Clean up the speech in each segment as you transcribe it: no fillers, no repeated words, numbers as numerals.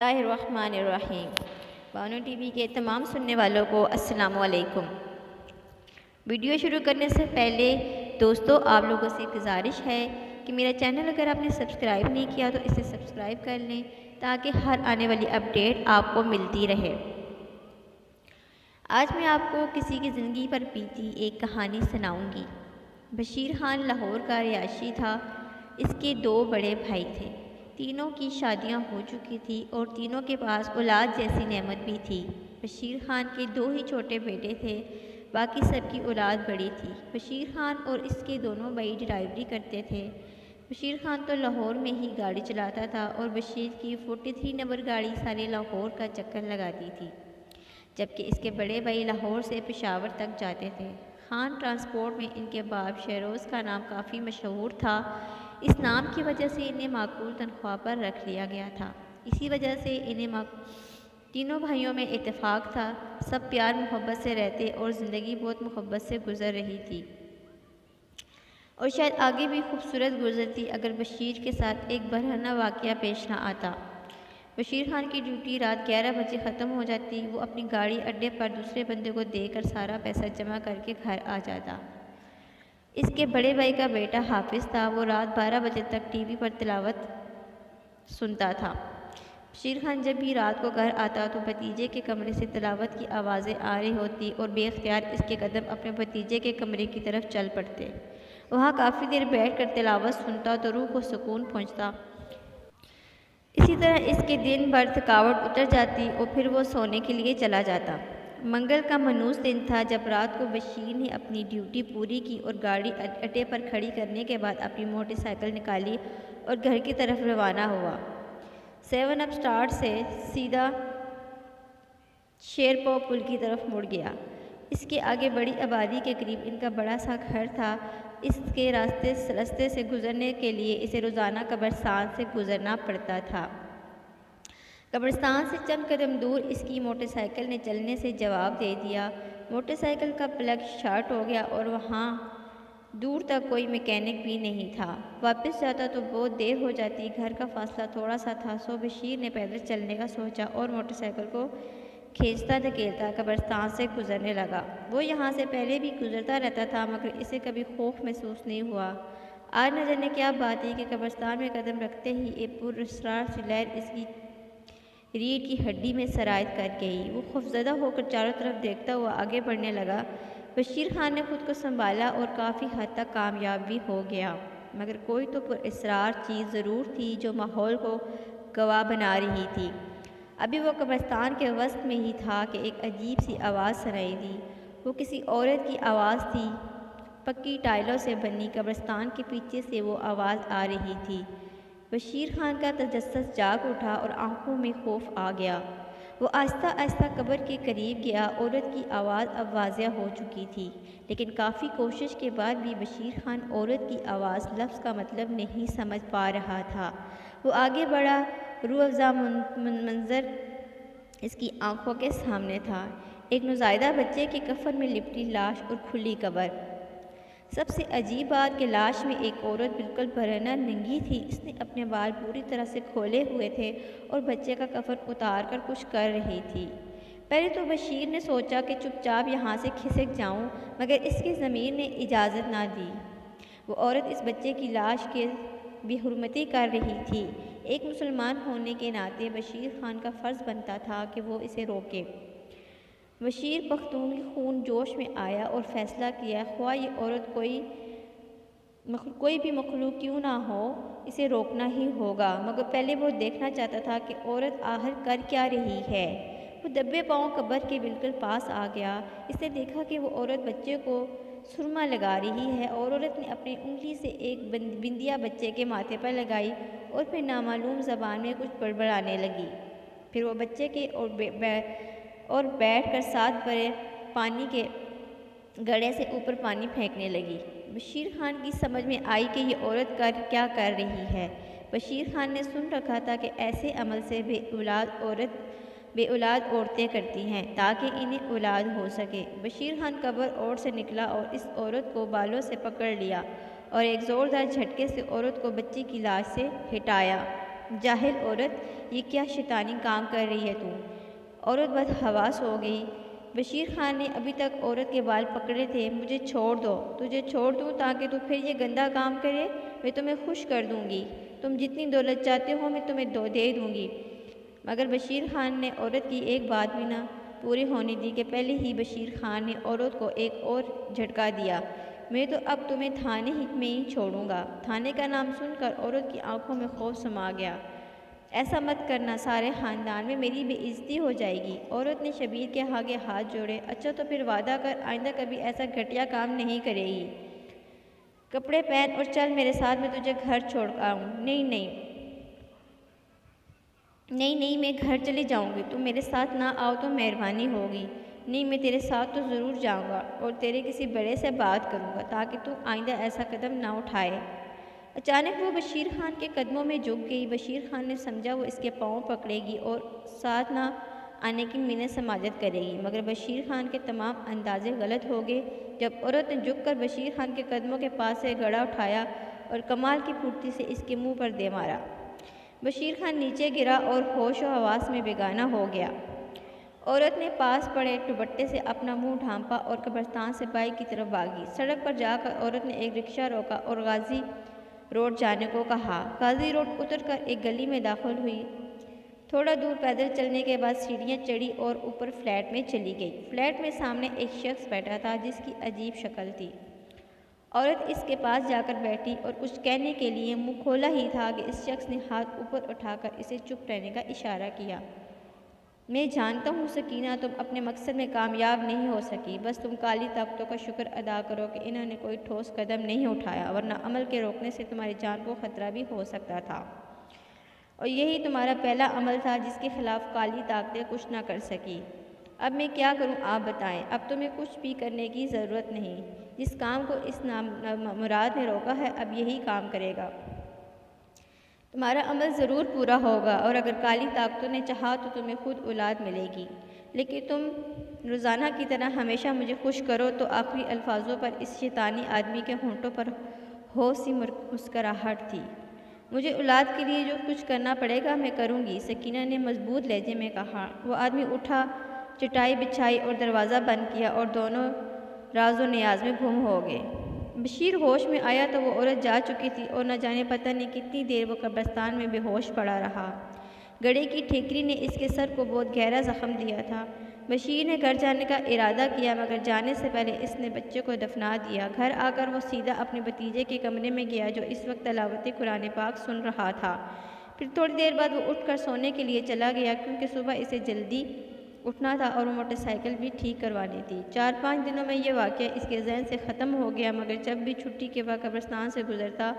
اللہ الرحمن الرحیم۔ Bano T V کے تمام سننے والوں کو السلام علیکم۔ ویڈیو شروع کرنے سے پہلے دوستو آپ لوگوں سے گزارش ہے کہ میرا چینل اگر آپ نے سبسکرائب نہیں کیا تو اسے سبسکرائب کر لیں تاکہ ہر آنے والی اپڈیٹ آپ کو ملتی رہے۔ آج میں آپ کو کسی کی زندگی پر بیتی ایک کہانی سناؤں گی۔ بشیر خان لاہور کا رہائشی تھا۔ اس کے 2 بڑے بھائی تھے۔ تینوں کی شادیاں ہو چکی تھی اور تینوں کے پاس اولاد جیسی نعمت بھی تھی۔ بشیر خان کے 2 ہی چھوٹے بیٹے تھے، باقی سب کی اولاد بڑی تھی۔ بشیر خان اور اس کے دونوں بھائی ڈرائیوری کرتے تھے۔ بشیر خان تو لاہور میں ہی گاڑی چلاتا تھا اور بشیر کی 43 نمبر گاڑی سارے لاہور کا چکر لگاتی تھی، جبکہ اس کے بڑے بھائی لاہور سے پشاور تک جاتے تھے۔ خان ٹرانسپورٹ میں ان کے باپ شہروز کا نام کافی مشہور تھا۔ اس نام کی وجہ سے انہیں معقول تنخواہ پر رکھ لیا گیا تھا۔ اسی وجہ سے تینوں بھائیوں میں اتفاق تھا، سب پیار محبت سے رہتے اور زندگی بہت محبت سے گزر رہی تھی، اور شاید آگے بھی خوبصورت گزرتی اگر بشیر کے ساتھ ایک برہنہ واقعہ پیش نہ آتا۔ بشیر خان کی ڈیوٹی رات 11 بجے ختم ہو جاتی۔ وہ اپنی گاڑی اڈے پر دوسرے بندے کو دے کر سارا پیسہ جمع کر کے گھر آ جاتا۔ اس کے بڑے بھائی کا بیٹا حافظ تھا۔ وہ رات 12 بجے تک ٹی وی پر تلاوت سنتا تھا۔ بشیر خان جب بھی رات کو گھر آتا تو بھتیجے کے کمرے سے تلاوت کی آوازیں آ رہی ہوتی اور بے اختیار اس کے قدم اپنے بھتیجے کے کمرے کی طرف چل پڑتے۔ وہاں کافی دیر بیٹھ کر تلاوت سنتا تو روح کو سکون پہنچتا۔ اسی طرح اس کے دن بھر تھکاوٹ اتر جاتی اور پھر وہ سونے کے لیے چلا جاتا۔ منگل کا منحوس دن تھا جب رات کو بشیر نے اپنی ڈیوٹی پوری کی اور گاڑی اڈے پر کھڑی کرنے کے بعد اپنی موٹر سائیکل نکالی اور گھر کی طرف روانہ ہوا۔ 7 اپ اسٹارٹ سے سیدھا شیرپور پل کی طرف مڑ گیا۔ اس کے آگے بڑی آبادی کے قریب ان کا بڑا سا گھر تھا۔ اس کے راستے سے گزرنے کے لیے اسے روزانہ قبرستان سے گزرنا پڑتا تھا۔ قبرستان سے چند قدم دور اس کی موٹر سائیکل نے چلنے سے جواب دے دیا۔ موٹر سائیکل کا پلگ شارٹ ہو گیا اور وہاں دور تک کوئی میکینک بھی نہیں تھا۔ واپس جاتا تو بہت دیر ہو جاتی۔ گھر کا فاصلہ تھوڑا سا تھا، سو بشیر نے پیدل چلنے کا سوچا اور موٹر سائیکل کو کھینچتا دھکیلتا قبرستان سے گزرنے لگا۔ وہ یہاں سے پہلے بھی گزرتا رہتا تھا مگر اسے کبھی خوف محسوس نہیں ہوا۔ آج نہ جانے کیا بات تھی کہ قبرستان میں قدم رکھتے ہی ایک پراسرار سی لہر اس کی ریڑھ کی ہڈی میں سرایت کر گئی۔ وہ خوفزدہ ہو کر چاروں طرف دیکھتا ہوا آگے بڑھنے لگا۔ بشیر خان نے خود کو سنبھالا اور کافی حد تک کامیاب بھی ہو گیا، مگر کوئی تو پراسرار چیز ضرور تھی جو ماحول کو گواہ بنا رہی تھی۔ ابھی وہ قبرستان کے وسط میں ہی تھا کہ ایک عجیب سی آواز سنائی دی۔ وہ کسی عورت کی آواز تھی۔ پکی ٹائلوں سے بنی قبرستان کے پیچھے سے وہ آواز آ رہی تھی۔ بشیر خان کا تجسس جاگ اٹھا اور آنکھوں میں خوف آ گیا۔ وہ آہستہ آہستہ قبر کے قریب گیا۔ عورت کی آواز اب واضح ہو چکی تھی، لیکن کافی کوشش کے بعد بھی بشیر خان عورت کی آواز لفظ کا مطلب نہیں سمجھ پا رہا تھا۔ وہ آگے بڑھا۔ روح افزا منظر اس کی آنکھوں کے سامنے تھا۔ ایک نوزائیدہ بچے کے کفن میں لپٹی لاش اور کھلی قبر۔ سب سے عجیب بات کہ لاش میں ایک عورت بالکل برہنہ ننگی تھی۔ اس نے اپنے بال پوری طرح سے کھولے ہوئے تھے اور بچے کا کفن اتار کر کچھ کر رہی تھی۔ پہلے تو بشیر نے سوچا کہ چپ چاپ یہاں سے کھسک جاؤں، مگر اس کی ضمیر نے اجازت نہ دی۔ وہ عورت اس بچے کی لاش کی بے حرمتی کر رہی تھی۔ ایک مسلمان ہونے کے ناطے بشیر خان کا فرض بنتا تھا کہ وہ اسے روکے۔ بشیر پختونخوا خون جوش میں آیا اور فیصلہ کیا، خواہ یہ عورت کوئی بھی مخلوق کیوں نہ ہو، اسے روکنا ہی ہوگا۔ مگر پہلے وہ دیکھنا چاہتا تھا کہ عورت آخر کر کیا رہی ہے۔ وہ دبے پاؤں قبر کے بالکل پاس آ گیا۔ اس نے دیکھا کہ وہ عورت بچے کو سرما لگا رہی ہے اور عورت نے اپنی انگلی سے ایک بندیا بچے کے ماتھے پر لگائی اور پھر نامعلوم زبان میں کچھ بڑبڑانے لگی۔ پھر وہ بچے کے اور بیٹھ کر ساتھ بھرے پانی کے گڑھے سے اوپر پانی پھینکنے لگی۔ بشیر خان کی سمجھ میں آئی کہ یہ عورت کیا کر رہی ہے۔ بشیر خان نے سن رکھا تھا کہ ایسے عمل سے بے اولاد عورتیں کرتی ہیں تاکہ انہیں اولاد ہو سکے۔ بشیر خان قبر اور سے نکلا اور اس عورت کو بالوں سے پکڑ لیا اور ایک زوردار جھٹکے سے عورت کو بچے کی لاش سے ہٹایا۔ جاہل عورت، یہ کیا شیطانی کام کر رہی ہے تو؟ عورت بدحواس ہو گئی۔ بشیر خان نے ابھی تک عورت کے بال پکڑے تھے۔ مجھے چھوڑ دو، تجھے چھوڑ دوں تاکہ تو پھر یہ گندا کام کرے؟ میں تمہیں خوش کر دوں گی، تم جتنی دولت چاہتے ہو میں تمہیں دے دوں گی۔ مگر بشیر خان نے عورت کی ایک بات بھی نہ پوری ہونے دی کہ پہلے ہی بشیر خان نے عورت کو ایک اور جھٹکا دیا۔ میں تو اب تمہیں تھانے میں ہی چھوڑوں گا۔ تھانے کا نام سن کر عورت کی آنکھوں میں خوف سما گیا۔ ایسا مت کرنا، سارے خاندان میں میری بے عزتی ہو جائے گی۔ عورت نے شبیر کے آگے ہاتھ جوڑے۔ اچھا تو پھر وعدہ کر آئندہ کبھی ایسا گھٹیا کام نہیں کرے گی۔ کپڑے پہن اور چل میرے ساتھ، میں تجھے گھر چھوڑ آؤں۔ نہیں، میں گھر چلی جاؤں گی۔ تم میرے ساتھ نہ آؤ تو مہربانی ہوگی۔ نہیں، میں تیرے ساتھ تو ضرور جاؤں گا اور تیرے کسی بڑے سے بات کروں گا تاکہ تو آئندہ ایسا قدم نہ اٹھائے۔ اچانک وہ بشیر خان کے قدموں میں جھک گئی۔ بشیر خان نے سمجھا وہ اس کے پاؤں پکڑے گی اور ساتھ نہ آنے کی منت سماجت کرے گی، مگر بشیر خان کے تمام اندازے غلط ہو گئے۔ جب عورت نے جھک کر بشیر خان کے قدموں کے پاس سے گڑا اٹھایا اور کمال کی پھرتی سے اس کے منہ پر دے مارا، بشیر خان نیچے گرا اور ہوش و حواس میں بیگانہ ہو گیا۔ عورت نے پاس پڑے دوپٹے سے اپنا منہ ڈھانپا اور قبرستان سے بائی کی طرف بھاگی۔ سڑک پر جا کر عورت نے ایک رکشہ روکا اور غازی روڈ جانے کو کہا۔ غازی روڈ اتر کر ایک گلی میں داخل ہوئی۔ تھوڑا دور پیدل چلنے کے بعد سیڑھیاں چڑھی اور اوپر فلیٹ میں چلی گئی۔ فلیٹ میں سامنے ایک شخص بیٹھا تھا جس کی عجیب شکل تھی۔ عورت اس کے پاس جا کر بیٹھی اور کچھ کہنے کے لیے منہ کھولا ہی تھا کہ اس شخص نے ہاتھ اوپر اٹھا کر اسے چپ رہنے کا اشارہ کیا۔ میں جانتا ہوں سکینہ، تم اپنے مقصد میں کامیاب نہیں ہو سکی، بس تم کالی طاقتوں کا شکر ادا کرو کہ انہوں نے کوئی ٹھوس قدم نہیں اٹھایا، ورنہ عمل کے روکنے سے تمہاری جان کو خطرہ بھی ہو سکتا تھا، اور یہی تمہارا پہلا عمل تھا جس کے خلاف کالی طاقتیں کچھ نہ کر سکی۔ اب میں کیا کروں آپ بتائیں؟ اب تمہیں کچھ بھی کرنے کی ضرورت نہیں۔ جس کام کو اس مراد نے روکا ہے اب یہی کام کرے گا۔ تمہارا عمل ضرور پورا ہوگا، اور اگر کالی طاقتوں نے چاہا تو تمہیں خود اولاد ملے گی، لیکن تم روزانہ کی طرح ہمیشہ مجھے خوش کرو۔ تو آخری الفاظوں پر اس شیطانی آدمی کے ہونٹوں پر ہو سی مسکراہٹ تھی۔ مجھے اولاد کے لیے جو کچھ کرنا پڑے گا میں کروں گی، سکینہ نے مضبوط لہجے میں کہا۔ وہ آدمی اٹھا، چٹائی بچھائی اور دروازہ بند کیا اور دونوں راز و نیاز میں گم ہو گئے۔ بشیر ہوش میں آیا تو وہ عورت جا چکی تھی اور نہ جانے پتہ نہیں کتنی دیر وہ قبرستان میں بے ہوش پڑا رہا۔ گڑھے کی ٹھیکری نے اس کے سر کو بہت گہرا زخم دیا تھا۔ بشیر نے گھر جانے کا ارادہ کیا، مگر جانے سے پہلے اس نے بچے کو دفنا دیا۔ گھر آ کر وہ سیدھا اپنے بھتیجے کے کمرے میں گیا جو اس وقت تلاوت قرآن پاک سن رہا تھا۔ پھر تھوڑی دیر بعد وہ اٹھ کر سونے کے لیے چلا گیا، کیونکہ صبح اسے جلدی اٹھنا تھا اور وہ موٹر سائیکل بھی ٹھیک کروانی تھی۔ 4-5 دنوں میں یہ واقعہ اس کے ذہن سے ختم ہو گیا، مگر جب بھی چھٹی کے وقت قبرستان سے گزرتا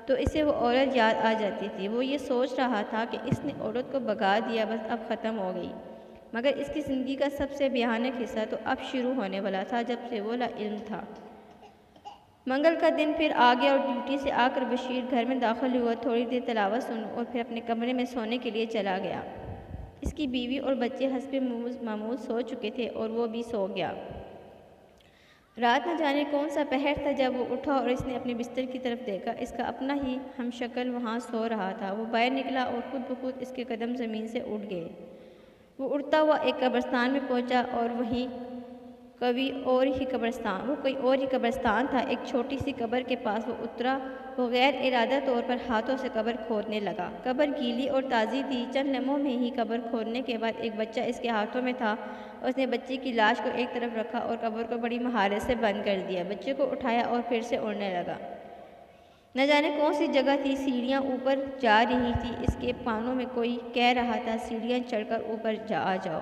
تو اسے وہ عورت یاد آ جاتی تھی۔ وہ یہ سوچ رہا تھا کہ اس نے عورت کو بھگا دیا، بس اب ختم ہو گئی، مگر اس کی زندگی کا سب سے بھیانک حصہ تو اب شروع ہونے والا تھا، جب سے وہ لا علم تھا۔ منگل کا دن پھر آ گیا اور ڈیوٹی سے آ کر بشیر گھر میں داخل ہوا، تھوڑی دیر تلاوت سنی اور پھر اپنے کمرے میں سونے کے لیے چلا گیا۔ اس کی بیوی اور بچے حسب معمول سو چکے تھے اور وہ بھی سو گیا۔ رات نہ جانے کون سا پہر تھا جب وہ اٹھا اور اس نے اپنے بستر کی طرف دیکھا۔ اس کا اپنا ہی ہم شکل وہاں سو رہا تھا۔ وہ باہر نکلا اور خود بخود اس کے قدم زمین سے اٹھ گئے۔ وہ اڑتا ہوا ایک قبرستان میں پہنچا اور وہیں کوئی اور ہی قبرستان تھا۔ ایک چھوٹی سی قبر کے پاس وہ اترا۔ وہ غیر ارادہ طور پر ہاتھوں سے قبر کھودنے لگا۔ قبر گیلی اور تازی تھی۔ چند لمحوں میں ہی قبر کھودنے کے بعد ایک بچہ اس کے ہاتھوں میں تھا۔ اس نے بچے کی لاش کو ایک طرف رکھا اور قبر کو بڑی مہارت سے بند کر دیا۔ بچے کو اٹھایا اور پھر سے اڑنے لگا۔ نہ جانے کون سی جگہ تھی، سیڑھیاں اوپر جا رہی تھی۔ اس کے کانوں میں کوئی کہہ رہا تھا، سیڑھیاں چڑھ کر اوپر آ جاؤ۔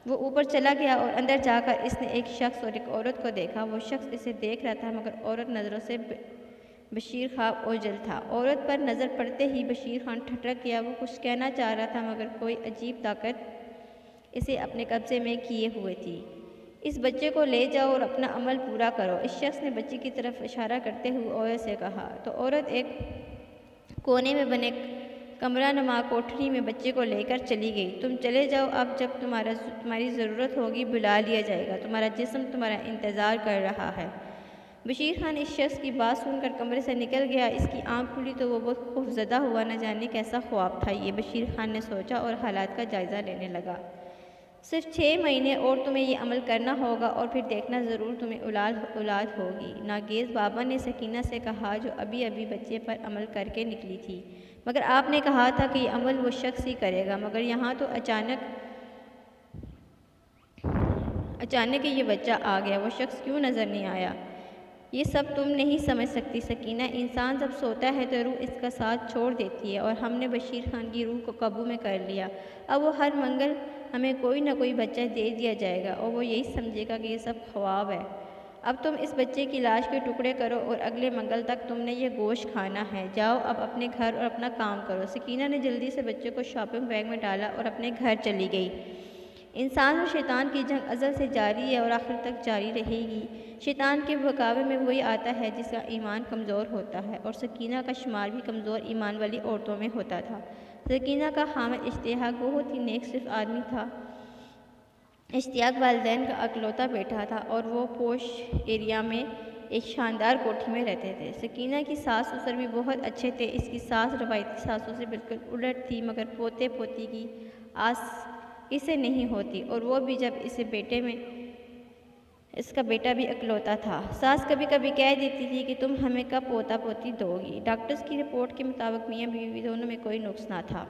وہ اوپر چلا گیا اور اندر جا کر اس نے ایک شخص اور ایک عورت کو دیکھا۔ وہ شخص اسے دیکھ رہا تھا، مگر عورت نظروں سے بشیر خواب اوجھل تھا۔ عورت پر نظر پڑتے ہی بشیر خان ٹھٹک گیا۔ وہ کچھ کہنا چاہ رہا تھا، مگر کوئی عجیب طاقت اسے اپنے قبضے میں کیے ہوئے تھی۔ اس بچے کو لے جاؤ اور اپنا عمل پورا کرو، اس شخص نے بچے کی طرف اشارہ کرتے ہوئے عورت سے کہا۔ تو عورت ایک کونے میں بنے کمرہ نما کوٹھری میں بچے کو لے کر چلی گئی۔ تم چلے جاؤ، اب جب تمہاری ضرورت ہوگی بلا لیا جائے گا، تمہارا جسم تمہارا انتظار کر رہا ہے۔ بشیر خان اس شخص کی بات سن کر کمرے سے نکل گیا۔ اس کی آنکھ کھلی تو وہ بہت خوفزدہ ہوا، نہ جانے کیسا خواب تھا یہ، بشیر خان نے سوچا اور حالات کا جائزہ لینے لگا۔ صرف 6 مہینے اور تمہیں یہ عمل کرنا ہوگا اور پھر دیکھنا ضرور تمہیں اولاد ہوگی۔ ناگزیر بابا نے سکینہ سے کہا جو ابھی ابھی بچے پر عمل کر کے نکلی تھی، مگر آپ نے کہا تھا کہ یہ عمل وہ شخص ہی کرے گا، مگر یہاں تو اچانک یہ بچہ آ گیا، وہ شخص کیوں نظر نہیں آیا؟ یہ سب تم نہیں سمجھ سکتی سکینہ، انسان جب سوتا ہے تو روح اس کا ساتھ چھوڑ دیتی ہے، اور ہم نے بشیر خان کی روح کو قابو میں کر لیا۔ اب وہ ہر منگل ہمیں کوئی نہ کوئی بچہ دے دیا جائے گا اور وہ یہی سمجھے گا کہ یہ سب خواب ہے۔ اب تم اس بچے کی لاش کے ٹکڑے کرو اور اگلے منگل تک تم نے یہ گوشت کھانا ہے۔ جاؤ اب اپنے گھر اور اپنا کام کرو۔ سکینہ نے جلدی سے بچے کو شاپنگ بیگ میں ڈالا اور اپنے گھر چلی گئی۔ انسان اور شیطان کی جنگ ازل سے جاری ہے اور آخر تک جاری رہے گی۔ شیطان کے مقابلے میں وہی آتا ہے جس کا ایمان کمزور ہوتا ہے، اور سکینہ کا شمار بھی کمزور ایمان والی عورتوں میں ہوتا تھا۔ سکینہ کا حامد اشتیاق بہت ہی نیک صرف آدمی تھا۔ اشتیاق والدین کا اکلوتا بیٹا تھا اور وہ پوش ایریا میں ایک شاندار کوٹھی میں رہتے تھے۔ سکینہ کی ساس سسر بھی بہت اچھے تھے۔ اس کی ساس روایتی ساسوں سے بالکل الٹ تھی، مگر پوتے پوتی کی آس اسے نہیں ہوتی، اور وہ بھی جب اس کا بیٹا بھی اکلوتا تھا۔ ساس کبھی کبھی کہہ دیتی تھی کہ تم ہمیں کب پوتا پوتی دو گی؟ ڈاکٹرز کی رپورٹ کے مطابق میاں بیوی دونوں میں کوئی نقص نہ تھا۔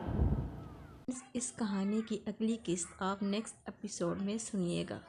اس کہانی کی اگلی قسط آپ نیکسٹ ایپیسوڈ میں سنیے گا۔